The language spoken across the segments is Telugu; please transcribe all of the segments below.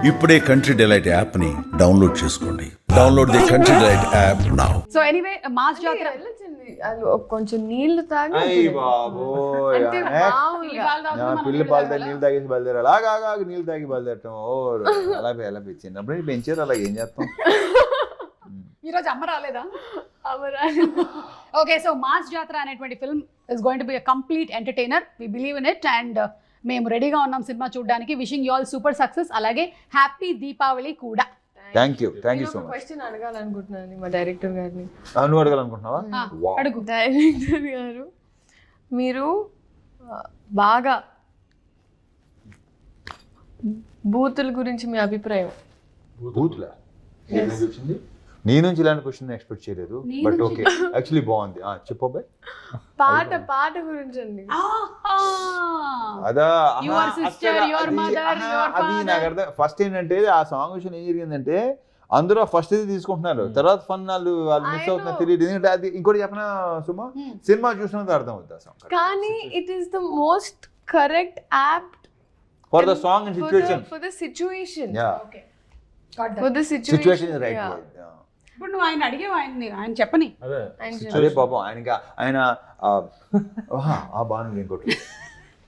ఇప్పుడే కంట్రీ డిలైట్ యాప్ ని డౌన్లోడ్ చేసుకోండి. Download the country delight app now. So anyway mass జాతర కొంచెం నీళ్లు తాగి అయ్యి బాబోయ్, అంటే పిల్లి పాలు తాగి నీళ్ళు తాగేసి బయలుదేరు, అలాగా నీళ్ళు తాగి బయలుదేరటం. ఓ అలా చిన్నప్పుడు పెంచారు, అలా ఏం చేస్తాం. ఈరోజు అమ్మ రాలేదా? ఓకే, సో మాస్ జాతర అనేటువంటి film is going to be a complete entertainer. We believe in it and మేము రెడీగా ఉన్నాం సినిమా చూడడానికి. Wishing you all super success, అలాగే హ్యాపీ దీపావళి కూడా. Thank you so much. Question అడగాలనుకుంటున్నాను మా డైరెక్టర్ గారిని. నువ్వు అడగాలనుకుంటున్నావా? అడుగు. డైరెక్టర్ గారు, మీరు బాగా బూతుల గురించి మీ అభిప్రాయం? బూతులా? నీ నుంచి ఇలాంటి క్వశ్చన్ ఎక్స్పెక్ట్ చేయలేదు, బట్ ఓకే, యాక్చువల్లీ బాగుంది. చెప్పబాయ్. పాట గురించి అండి. అదా Your sister, your mother, your అది నాకు అర్థం. ఫస్ట్ ఏంటంటే ఆ సాంగ్ విషయం ఏం జరిగిందంటే అందరూ ఫస్ట్ ఇది తీసుకుంటున్నారు, తర్వాత ఫన్ వాళ్ళు మిస్ అవుతున్నారు, తెలియదు. ఎందుకంటే అది ఇంకోటి చెప్పిన సుమా, సినిమా చూసినంత అర్థం అవుతుంది ఆ సాంగ్. కానీ it is the most correct app for the song and situation. For the situation. Yeah, for the situation is right. ఇప్పుడు నువ్వు ఆయన అడిగేవా? ఆయన చెప్పని. అదే పాపం ఆయన ఆ బాను ఇంకోటి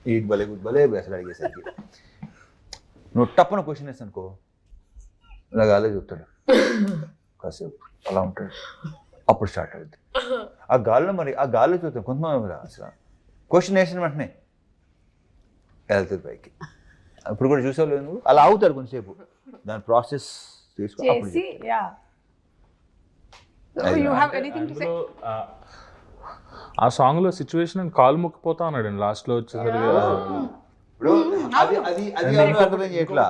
ఈ భలే అసలు అడిగేసరికి నువ్వు టప్పున క్వశ్చన్ వేస్తా అనుకో, ఇలా గాలే చూస్తాడు కాసేపు, అలా ఉంటాడు, అప్పుడు స్టార్ట్ అవుతుంది ఆ గాల్లో. మరి ఆ గాల్లో చూస్తాం కొంతమంది అసలు క్వశ్చన్ వేసిన వెంటనే వెళ్తుంది పైకి. ఇప్పుడు కూడా చూసావు లేదు నువ్వు, అలా అవుతాడు కొంచెంసేపు, దాని ప్రాసెస్ తీసుకుని అప్పుడు చెప్తాడు. You have anything to say? ఆ సాంగ్ లో సిచ్యువేషన్ అని కాలు మొక్కిపోతా అన్నాడు అండి లాస్ట్ లో వచ్చేసరికి. ఇప్పుడు అది అర్థం చేయట్లా,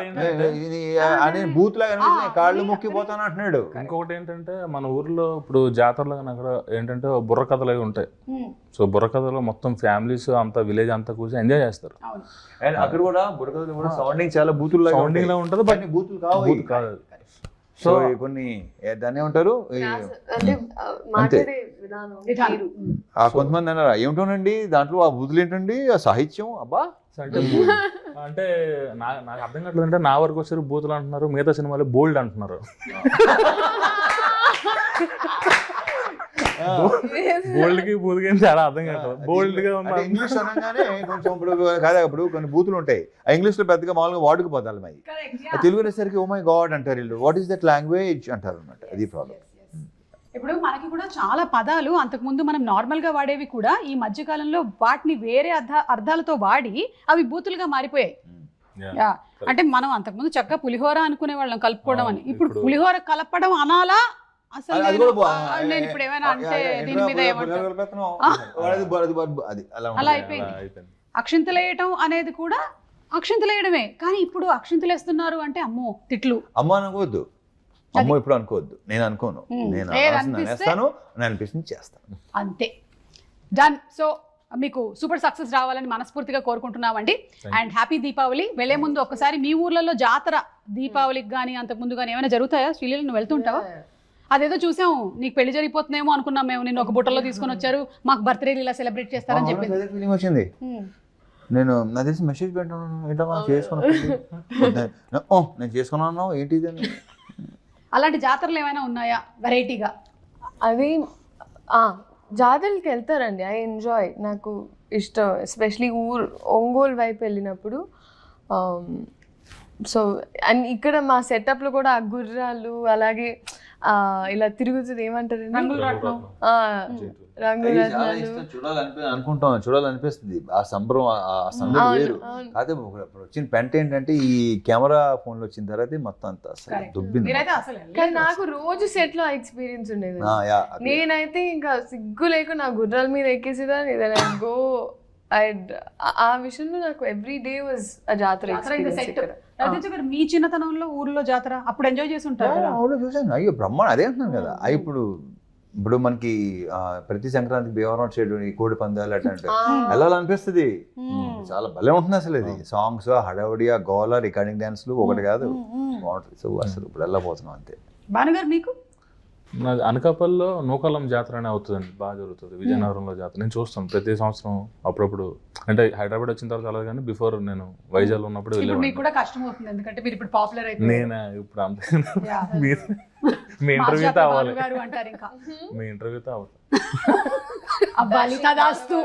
బూత్ లాగా కాళ్ళు మొక్కిపోతాను అంటున్నాడు. ఇంకొకటి ఏంటంటే మన ఊర్లో ఇప్పుడు జాతరలో అక్కడ ఏంటంటే బుర్ర కథలు అవి ఉంటాయి. సో బుర్ర కథలో మొత్తం ఫ్యామిలీస్ అంతా విలేజ్ అంతా కూర్చొని ఎంజాయ్ చేస్తారు. అండ్ అక్కడ కూడా బుర్ర కథలు కూడా సౌండింగ్ చాలా బూతులు సౌండింగ్ లా ఉంటుంది, బట్ బూతులు కాదు. సో కొన్ని దాన్ని ఏమంటారు, కొంతమంది అన్నారా ఏమిటోనండి దాంట్లో ఆ బూతులు ఏంటండి, ఆ సాహిత్యం అబ్బా అంటే నాకు అర్థం కావట్లేదు. అంటే నా వరకు వచ్చారు బూతులు అంటున్నారు, మిగతా సినిమాలో బోల్డ్ అంటున్నారు. బోల్డ్ కి బూతుకి చాలా అర్థం కాదు. బోల్డ్ గా ఇంగ్లీష్ అనగానే కొంచెం ఇప్పుడు కాదా, ఇప్పుడు కొన్ని బూతులు ఉంటాయి, ఆ ఇంగ్లీష్ లో పెద్దగా మామూలుగా వాడుకు పోతాలి, మరి తెలుగు అనేసరికి ఓ మై గాడ్ అంటారు వీళ్ళు, వాట్ ఈస్ దట్ లాంగ్వేజ్ అంటారు అనమాట. అది ప్రాబ్లం. ఇప్పుడు మనకి కూడా చాలా పదాలు అంతకుముందు మనం నార్మల్ గా వాడేవి కూడా ఈ మధ్య కాలంలో వాటిని వేరే అర్థాలతో వాడి అవి బూతులుగా మారిపోయాయి. అంటే మనం అంతకుముందు చక్కగా పులిహోర అనుకునే వాళ్ళం కలుపుకోవడం అని, ఇప్పుడు పులిహోర కలపడం అనాలా అసలు? నేను ఇప్పుడు ఏమైనా అంటే దీని మీద అలా అయిపోయింది. అక్షింతలేయటం అనేది కూడా అక్షింతలేయడమే, కానీ ఇప్పుడు అక్షింతలేస్తున్నారు అంటే అమ్మో తిట్లు. అమ్మ అనుకోవద్దు, అమ్మో ఇప్పుడు అనుకోవద్దు, నేను అనుకోను, నేను అనేస్తాను, నేను అనిపిస్తుంది చేస్తాను, అంతే. డన్. సో మీకు సూపర్ సక్సెస్ రావాలని మనస్ఫూర్తిగా కోరుకుంటున్నామండి. And happy Deepavali. వెళ్లే ముందు ఒక్కసారి మీ ఊర్లలో జాతర దీపావళికి కానీ అంతకు ముందు కానీ ఏమైనా జరుగుతాయా? శ్రీలీల నువ్వు వెళ్తుంటావా? అదేదో చూసాం, నీకు పెళ్లి జరిగిపోతుందేమో అనుకున్నాం మేము, నిన్ను ఒక బుట్టలో తీసుకొని వచ్చారు, మాకు బర్త్డే ఇలా సెలబ్రేట్ చేస్తారని చెప్పింది. ఫీలింగ్ వచ్చింది. నేను నా తెలిసి మెసేజ్ పెట్టాను, ఏంటమ్మా నేను చేసుకున్నాను ఏంటి అని. అలాంటి జాతరలు ఏమైనా ఉన్నాయా వెరైటీగా? అది జాతరలకి వెళ్తారండి, ఐ ఎంజాయ్, నాకు ఇష్టం. ఎస్పెషలీ ఒంగోలు వైపు వెళ్ళినప్పుడు. సో అండ్ ఇక్కడ మా సెటప్లో కూడా ఆ గుర్రాలు అలాగే ఇలా తిరుగుతుంది, ఏమంటారు, చూడాలనిపిస్తుంది. ఆ సంబరం, ఆ సందడి వేరు. అదే ఇప్పుడు వచ్చిన పెంట ఏంటంటే ఈ కెమెరా ఫోన్లు వచ్చిన తర్వాత మొత్తం అంతా అసలు దుబ్బింది. కానీ నాకు రోజు సెట్ లో ఎక్స్పీరియన్స్ ఉండేది. నేనైతే ఇంకా సిగ్గు లేకుండా నా గుర్రాల మీద ఎక్కేసేదాన్ని. గో ఆ విషయంలో నాకు ఎవ్రీ డే వాజ్ అ జాతర ఎక్స్పీరియన్స్. మీ చిన్నతనంలో ఊర్లో జాతర అప్పుడు ఎంజాయ్ చేసి ఉంటారు? చూసాను. అయ్యో బ్రహ్మాండం, అదే అంటున్నాను కదా. ఇప్పుడు మనకి ప్రతి సంక్రాంతికి భీమవరం సైడ్ కోడి పందాలు అంటే వెళ్ళాలనిపిస్తుంది, చాలా భలే ఉంటుంది అసలు. ఇది సాంగ్స్ హడావుడియా గోల రికార్డింగ్ డాన్స్లు ఒకటి కాదు, బాగుంటుంది. సో అసలు ఇప్పుడు వెళ్ళబోతున్నాం అంతే. భానుగారు మీకు? నాది అనకాపల్లిలో నూకాలం జాతర అనే అవుతుందండి, బాగా జరుగుతుంది. విజయనగరంలో జాతర నేను చూస్తాను ప్రతి సంవత్సరం అప్పుడప్పుడు. అంటే హైదరాబాద్ వచ్చిన తర్వాత అలాగే, కానీ బిఫోర్ నేను వైజాగ్లో ఉన్నప్పుడు ఇప్పుడు వెళ్ళేవాడిని. మీకు కూడా కష్టం అవుతుంది ఎందుకంటే మీరు ఇప్పుడు పాపులర్ అయితే నేను ఇప్పుడు అంతే. మీ ఇంటర్వ్యూతో అవ్వాలి, గారు అంటారు ఇంకా మీ ఇంటర్వ్యూతో అవ్వాలి. అవ్వాలి తదాస్తు.